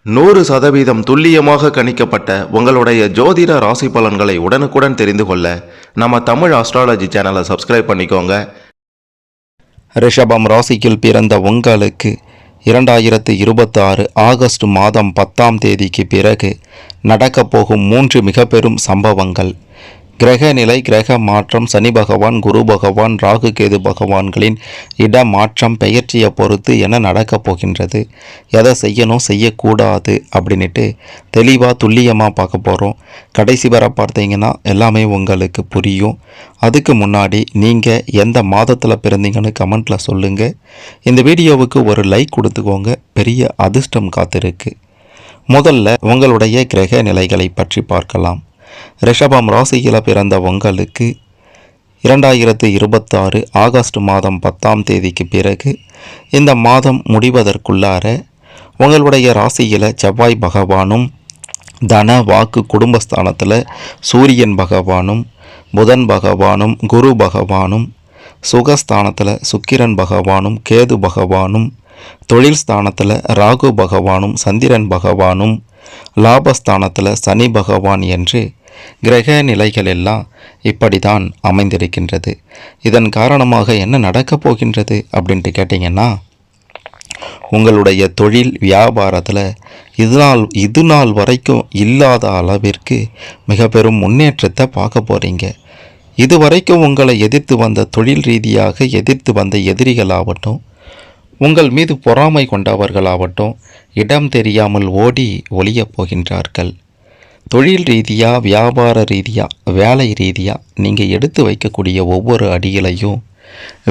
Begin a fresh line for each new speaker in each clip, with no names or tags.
100% துல்லியமாக கணிக்கப்பட்ட உங்களுடைய ஜோதிட ராசி பலன்களை உடனுக்குடன் தெரிந்து கொள்ள நம்ம தமிழ் ஆஸ்ட்ராலஜி சேனலை சப்ஸ்கிரைப் பண்ணிக்கோங்க.
ரிஷபம் ராசியில் பிறந்த உங்களுக்கு 2026 ஆகஸ்ட் மாதம் 10ஆம் தேதிக்கு பிறகு நடக்கப் போகும் 3 மிக பெரும் சம்பவங்கள். கிரக நிலை, கிரக மாற்றம், சனி பகவான், குரு பகவான், ராகு கேது பகவான்களின் இடமாற்றம், பெயர்ச்சியை பொறுத்து என்ன நடக்கப் போகின்றது, எதை செய்யணும் செய்யக்கூடாது அப்படின்ட்டு தெளிவாக துல்லியமாக பார்க்க போகிறோம். கடைசி வர பார்த்தீங்கன்னா எல்லாமே உங்களுக்கு புரியும். அதுக்கு முன்னாடி நீங்கள் எந்த மாதத்தில் பிறந்தீங்கன்னு கமெண்ட்டில் சொல்லுங்கள். இந்த வீடியோவுக்கு ஒரு லைக் கொடுத்துக்கோங்க. பெரிய அதிர்ஷ்டம் காத்திருக்கு. முதல்ல உங்களுடைய கிரக நிலைகளை பற்றி பார்க்கலாம். ரிஷபம் ராசியில் பிறந்த உங்களுக்கு 2026 ஆகஸ்ட் மாதம் 10ஆம் தேதிக்கு பிறகு இந்த மாதம் முடிவதற்குள்ளார உங்களுடைய ராசியில் செவ்வாய் பகவானும், தன வாக்கு குடும்பஸ்தானத்தில் சூரியன் பகவானும், புதன் பகவானும், குரு பகவானும், சுகஸ்தானத்தில் சுக்கிரன் பகவானும், கேது பகவானும், தொழில் ஸ்தானத்தில் ராகு பகவானும், சந்திரன் பகவானும், லாபஸ்தானத்தில் சனி பகவான் என்று கிரக நிலைகள் எல்லாம் இப்படி தான் அமைந்திருக்கின்றது. இதன் காரணமாக என்ன நடக்கப் போகின்றது அப்படின்ட்டு கேட்டிங்கன்னா, உங்களுடைய தொழில் வியாபாரத்தில் இது நாள் வரைக்கும் இல்லாத அளவிற்கு மிக பெரும் முன்னேற்றத்தை பார்க்க போகிறீங்க. இதுவரைக்கும் உங்களை எதிர்த்து வந்த தொழில் ரீதியாக எதிர்த்து வந்த எதிரிகளாகட்டும், உங்கள் மீது பொறாமை கொண்டவர்களாகட்டும் இடம் தெரியாமல் ஓடி ஒளியப் போகின்றார்கள். தொழில் ரீதியாக, வியாபார ரீதியாக, வேலை ரீதியாக நீங்கள் எடுத்து வைக்கக்கூடிய ஒவ்வொரு அடியிலையும்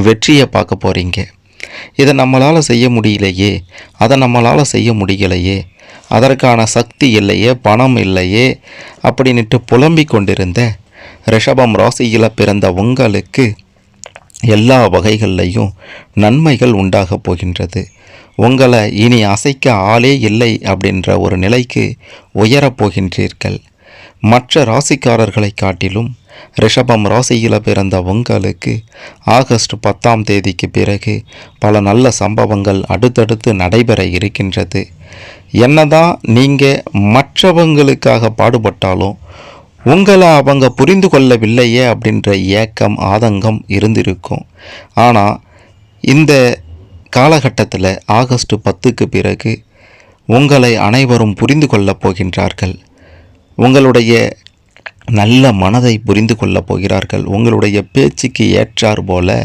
வெற்றியை பார்க்க போகிறீங்க. இதை நம்மளால் செய்ய முடியலையே, அதை நம்மளால் செய்ய முடியலையே, அதற்கான சக்தி இல்லையே, பணம் இல்லையே அப்படின்ட்டு புலம்பிக் கொண்டிருந்த ரிஷபம் ராசியில் பிறந்த உங்களுக்கு எல்லா வகைகள்லையும் நன்மைகள் உண்டாகப் போகின்றது. உங்களை இனி அசைக்க ஆளே இல்லை அப்படின்ற ஒரு நிலைக்கு உயரப் போகின்றீர்கள். மற்ற ராசிக்காரர்களை காட்டிலும் ரிஷபம் ராசியில் பிறந்த உங்களுக்கு ஆகஸ்ட் 10ஆம் தேதிக்கு பிறகு பல நல்ல சம்பவங்கள் அடுத்தடுத்து நடைபெற இருக்கின்றது. என்னதான் நீங்கள் மற்றவங்களுக்காக பாடுபட்டாலும் உங்களை அவங்க புரிந்து கொள்ளவில்லையே அப்படின்ற ஏக்கம், ஆதங்கம் இருந்திருக்கும். ஆனால் இந்த காலகட்டத்தில் ஆகஸ்ட் 10க்கு பிறகு உங்களை அனைவரும் புரிந்து கொள்ளப் போகின்றார்கள். உங்களுடைய நல்ல மனதை புரிந்து கொள்ளப் போகிறார்கள். உங்களுடைய பேச்சுக்கு ஏற்றார் போல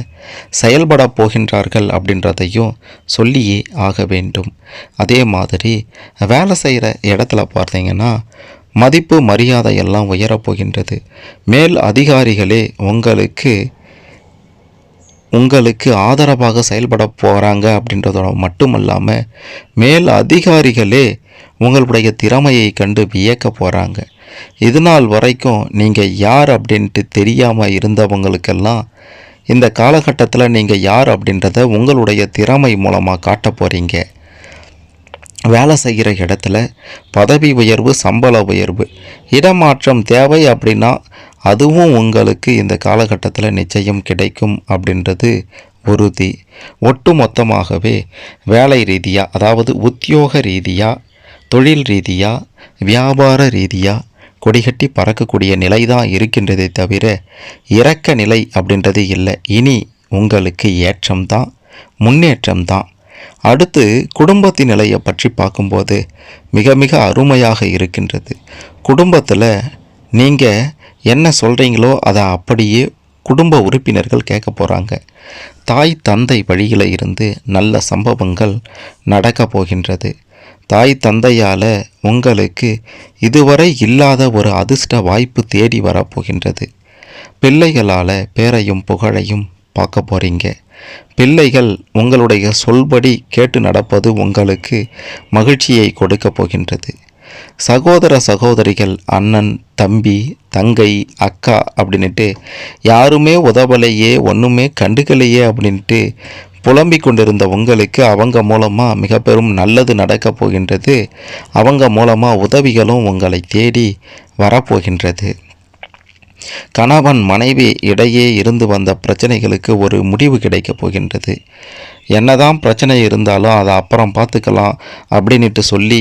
செயல்பட போகின்றார்கள் அப்படின்றதையும் சொல்லியே ஆக வேண்டும். அதே மாதிரி வேலை செய்கிற இடத்துல பார்த்தீங்கன்னா மதிப்பு மரியாதையெல்லாம் உயரப்போகின்றது. மேல் அதிகாரிகளே உங்களுக்கு ஆதரவாக செயல்பட போகிறாங்க அப்படின்றதோட மட்டுமல்லாமல் மேல் அதிகாரிகளே உங்களுடைய திறமையை கண்டு வியக்க போகிறாங்க. இது நாள் வரைக்கும் நீங்கள் யார் அப்படின்ட்டு தெரியாமல் இருந்தவங்களுக்கெல்லாம் இந்த காலகட்டத்தில் நீங்கள் யார் அப்படின்றத உங்களுடைய திறமை மூலமாக காட்ட போகிறீங்க. வேலை செய்கிற இடத்துல பதவி உயர்வு, சம்பள உயர்வு, இடமாற்றம் தேவை அப்படின்னா அதுவும் உங்களுக்கு இந்த காலகட்டத்தில் நிச்சயம் கிடைக்கும் அப்படின்றது உறுதி. ஒட்டு மொத்தமாகவே வேலை ரீதியாக, அதாவது உத்தியோக ரீதியாக, தொழில் ரீதியாக, வியாபார ரீதியாக கொடிகட்டி பறக்கக்கூடிய நிலை தான் இருக்கின்றதே தவிர இறக்க நிலை அப்படின்றது இல்லை. இனி உங்களுக்கு ஏற்றம்தான், முன்னேற்றம்தான். அடுத்து குடும்பத்தின் நிலையை பற்றி பார்க்கும்போது மிக மிக அருமையாக இருக்கின்றது. குடும்பத்தில் நீங்கள் என்ன சொல்கிறீங்களோ அதை அப்படியே குடும்ப உறுப்பினர்கள் கேட்க போகிறாங்க. தாய் தந்தை வழியில் இருந்து நல்ல சம்பவங்கள் நடக்க போகின்றது. தாய் தந்தையால் உங்களுக்கு இதுவரை இல்லாத ஒரு அதிர்ஷ்ட வாய்ப்பு தேடி வரப்போகின்றது. பிள்ளைகளால் பேரையும் புகழையும் பார்க்க போகிறீங்க. பிள்ளைகள் உங்களுடைய சொல்படி கேட்டு நடப்பது உங்களுக்கு மகிழ்ச்சியை கொடுக்க போகின்றது. சகோதர சகோதரிகள், அண்ணன், தம்பி, தங்கை, அக்கா அப்படின்ட்டு யாருமே உதவலையே, ஒன்றுமே கண்டுக்கலையே அப்படின்ட்டு புலம்பிக் கொண்டிருந்த உங்களுக்கு அவங்க மூலமாக மிக பெரும் நல்லது நடக்கப் போகின்றது. அவங்க மூலமாக உதவிகளும் உங்களை தேடி வரப்போகின்றது. கணவன் மனைவி இடையே இருந்து வந்த பிரச்சனைகளுக்கு ஒரு முடிவு கிடைக்கப் போகின்றது. என்னதான் பிரச்சனை இருந்தாலும் அதை அப்புறம் பார்த்துக்கலாம் அப்படின்ட்டு சொல்லி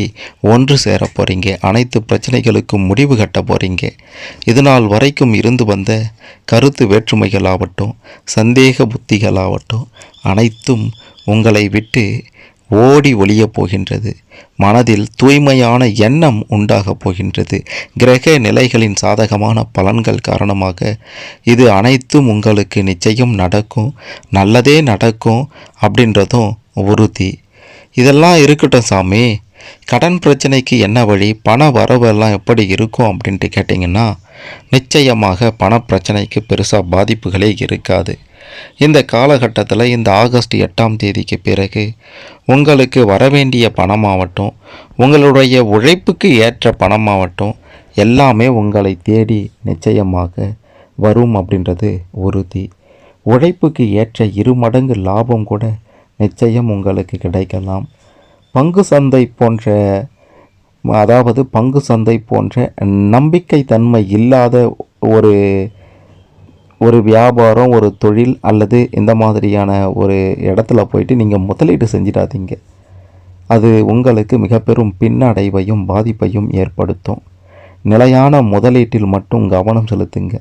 ஒன்று சேர போகிறீங்க. அனைத்து பிரச்சனைகளுக்கும் முடிவு கட்ட போகிறீங்க. இதுநாள் வரைக்கும் இருந்து வந்த கருத்து வேற்றுமைகளாகட்டும், சந்தேக புத்திகளாகட்டும், அனைத்தும் உங்களை விட்டு ஓடி ஒளியப் போகின்றது. மனதில் தூய்மையான எண்ணம் உண்டாகப் போகின்றது. கிரக நிலைகளின் சாதகமான பலன்கள் காரணமாக இது அனைத்தும் உங்களுக்கு நிச்சயம் நடக்கும், நல்லதே நடக்கும் அப்படின்றதும் உறுதி. இதெல்லாம் இருக்கட்டும் சாமி, கடன் பிரச்சனைக்கு என்ன வழி, பண வரவெல்லாம் எப்படி இருக்கும் அப்படின்ட்டு கேட்டிங்கன்னா, நிச்சயமாக பண பிரச்சனைக்கு பெருசாக பாதிப்புகளே இருக்காது. இந்த காலகட்டத்தில் இந்த ஆகஸ்ட் 8ஆம் தேதிக்கு பிறகு உங்களுக்கு வரவேண்டிய பணமாகட்டும், உங்களுடைய உழைப்புக்கு ஏற்ற பணமாகட்டும், எல்லாமே உங்களை தேடி நிச்சயமாக வரும் அப்படின்றது உறுதி. உழைப்புக்கு ஏற்ற 2 மடங்கு லாபம் கூட நிச்சயம் உங்களுக்கு கிடைக்கலாம். பங்கு சந்தை போன்ற நம்பிக்கை தன்மை இல்லாத ஒரு வியாபாரம், ஒரு தொழில் அல்லது இந்த மாதிரியான ஒரு இடத்துல போயிட்டு நீங்கள் முதலீடு செஞ்சிடாதீங்க. அது உங்களுக்கு மிக பெரும் பின்னடைவையும் பாதிப்பையும் ஏற்படுத்தும். நிலையான முதலீட்டில் மட்டும் கவனம் செலுத்துங்க.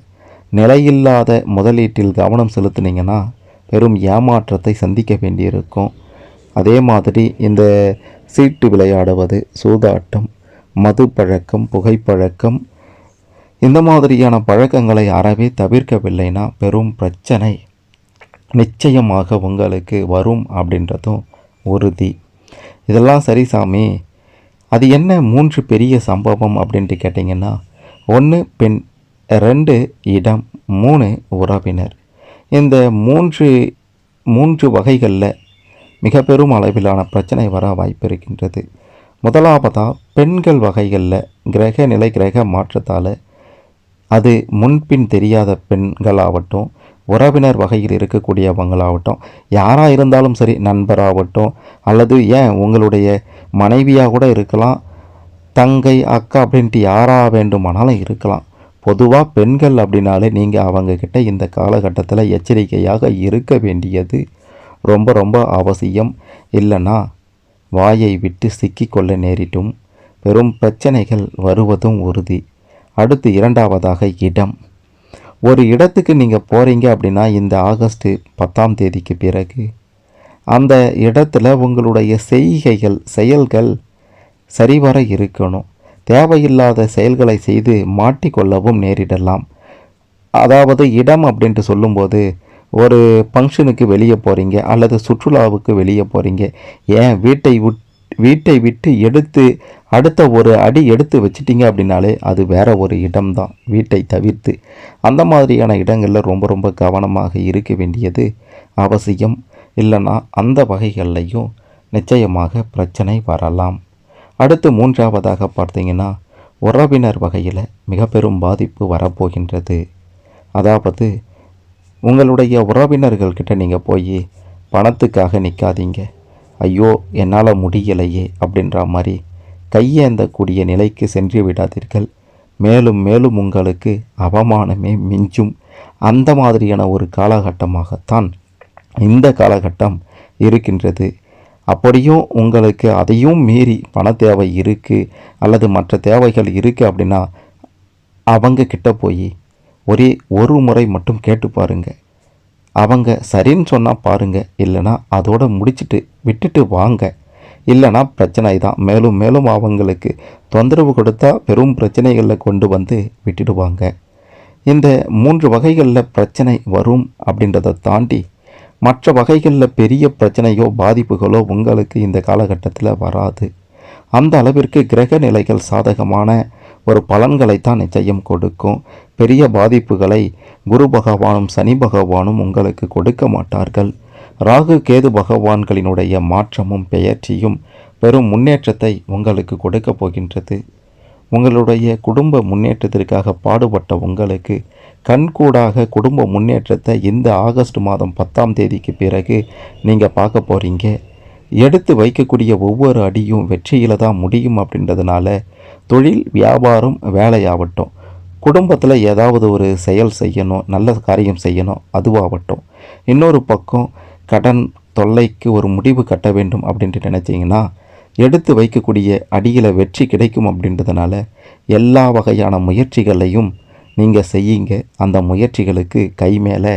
நிலையில்லாத முதலீட்டில் கவனம் செலுத்துனீங்கன்னா பெரும் ஏமாற்றத்தை சந்திக்க வேண்டியிருக்கும். அதே மாதிரி இந்த சீட்டு விளையாடுவது, சூதாட்டம், மது பழக்கம், புகைப்பழக்கம், இந்த மாதிரியான பழக்கங்களை அறவே தவிர்க்கவில்லைன்னா பெரும் பிரச்சனை நிச்சயமாக உங்களுக்கு வரும் அப்படின்றதும் உறுதி. இதெல்லாம் சரி சாமி, அது என்ன 3 பெரிய சம்பவம் அப்படின்ட்டு கேட்டிங்கன்னா, 1 பெண், 2 இடம், 3 உறவினர். இந்த மூன்று வகைகளில் மிக பெரும் அளவிலான பிரச்சனை வர வாய்ப்பு இருக்கின்றது. முதலாவதாக பெண்கள் வகைகளில் கிரக மாற்றத்தால் அது முன்பின் தெரியாத பெண்களாகட்டும், உறவினர் வகையில் இருக்கக்கூடியவங்களாகட்டும், யாராக இருந்தாலும் சரி, நண்பராகட்டும் அல்லது ஏன் உங்களுடைய மனைவியாக கூட இருக்கலாம், தங்கை, அக்கா அப்படின்ட்டு யாராக வேண்டுமானாலும் இருக்கலாம். பொதுவாக பெண்கள் அப்படின்னாலே நீங்கள் அவங்கக்கிட்ட இந்த காலகட்டத்தில் எச்சரிக்கையாக இருக்க வேண்டியது ரொம்ப ரொம்ப அவசியம். இல்லைன்னா வாயை விட்டு சிக்கிக்கொள்ள நேரிட்டும் பெரும் பிரச்சனைகள் வருவதும் உறுதி. அடுத்து 2வதாக இடம். ஒரு இடத்துக்கு நீங்கள் போகிறீங்க அப்படின்னா இந்த ஆகஸ்ட் 10ஆம் தேதிக்கு பிறகு அந்த இடத்துல உங்களுடைய செயல்கள் சரிவர இருக்கணும். தேவையில்லாத செயல்களை செய்து மாட்டிக்கொள்ளவும் நேரிடலாம். அதாவது இடம் அப்படின்ட்டு சொல்லும்போது, ஒரு ஃபங்க்ஷனுக்கு வெளியே போகிறீங்க அல்லது சுற்றுலாவுக்கு வெளியே போகிறீங்க, ஏன் வீட்டை விட்டு அடுத்த ஒரு அடி எடுத்து வச்சிட்டிங்க அப்படின்னாலே அது வேற ஒரு இடம்தான், வீட்டை தவிர்த்து. அந்த மாதிரியான இடங்களில் ரொம்ப ரொம்ப கவனமாக இருக்க வேண்டியது அவசியம். இல்லைன்னா அந்த வகைகள்லையும் நிச்சயமாக பிரச்சனை வரலாம். அடுத்து 3வதாக பார்த்தீங்கன்னா, உறவினர் வகையில் மிக பெரும் பாதிப்பு வரப்போகின்றது. அதாவது உங்களுடைய உறவினர்கள்கிட்ட நீங்கள் போய் பணத்துக்காக நிற்காதீங்க. ஐயோ என்னால் முடியலையே அப்படின்ற மாதிரி கையேந்தக்கூடிய நிலைக்கு சென்று விடாதீர்கள். மேலும் மேலும் உங்களுக்கு அவமானமே மிஞ்சும். அந்த மாதிரியான ஒரு காலகட்டமாகத்தான் இந்த காலகட்டம் இருக்கின்றது. அப்படியும் உங்களுக்கு அதையும் மீறி பண தேவை இருக்குது அல்லது மற்ற தேவைகள் இருக்குது அப்படின்னா அவங்க கிட்ட போய் ஒரு முறை மட்டும் கேட்டு பாருங்கள். அவங்க சரின்னு சொன்னால் பாருங்கள், இல்லைனா அதோடு முடிச்சுட்டு விட்டுட்டு வாங்க. இல்லைனா பிரச்சனை தான். மேலும் மேலும் அவங்களுக்கு தொந்தரவு கொடுத்தா பெரும் பிரச்சனைகளில் கொண்டு வந்து விட்டுடுவாங்க. இந்த 3 வகைகளில் பிரச்சனை வரும் அப்படின்றத தாண்டி மற்ற வகைகளில் பெரிய பிரச்சனையோ பாதிப்புகளோ உங்களுக்கு இந்த காலகட்டத்தில் வராது. அந்த அளவிற்கு கிரக நிலைகள் சாதகமான ஒரு பலன்களைத்தான் நிச்சயம் கொடுக்கும். பெரிய பாதிப்புகளை குரு பகவானும் சனி பகவானும் உங்களுக்கு கொடுக்க மாட்டார்கள். ராகு கேது பகவான்களினுடைய மாற்றமும் பெயர்ச்சியும் பெரும் முன்னேற்றத்தை உங்களுக்கு கொடுக்க போகின்றது. உங்களுடைய குடும்ப முன்னேற்றத்திற்காக பாடுபட்ட உங்களுக்கு கண்கூடாக குடும்ப முன்னேற்றத்தை இந்த ஆகஸ்ட் மாதம் 10ஆம் தேதிக்கு பிறகு நீங்கள் பார்க்க போகிறீங்க. எடுத்து வைக்கக்கூடிய ஒவ்வொரு அடியும் வெற்றியில் தான் முடியும். அப்படின்றதுனால தொழில், வியாபாரம், வேலையாகட்டும், குடும்பத்தில் ஏதாவது ஒரு செயல் செய்யணும், நல்ல காரியம் செய்யணும், அதுவாகட்டும். இன்னொரு பக்கம் கடன் தொல்லைக்கு ஒரு முடிவு கட்ட வேண்டும் அப்படின்ட்டு நினச்சிங்கன்னா எடுத்து வைக்கக்கூடிய அடியில் வெற்றி கிடைக்கும் அப்படின்றதுனால எல்லா வகையான முயற்சிகளையும் நீங்கள் செய்யுங்க. அந்த முயற்சிகளுக்கு கை மேலே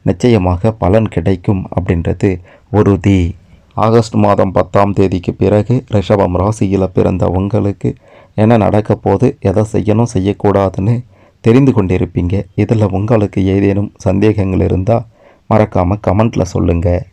நிச்சயமாக பலன் கிடைக்கும் அப்படின்றது உறுதி. ஆகஸ்ட் மாதம் 10ஆம் தேதிக்கு பிறகு ரிஷபம் ராசியில் பிறந்த உங்களுக்கு என்ன நடக்க போது, எதை செய்யணும் செய்யக்கூடாதுன்னு தெரிந்து கொண்டிருப்பீங்க. இதில் உங்களுக்கு ஏதேனும் சந்தேகங்கள் இருந்தால் மறக்காமல் கமெண்ட்டில் சொல்லுங்கள்.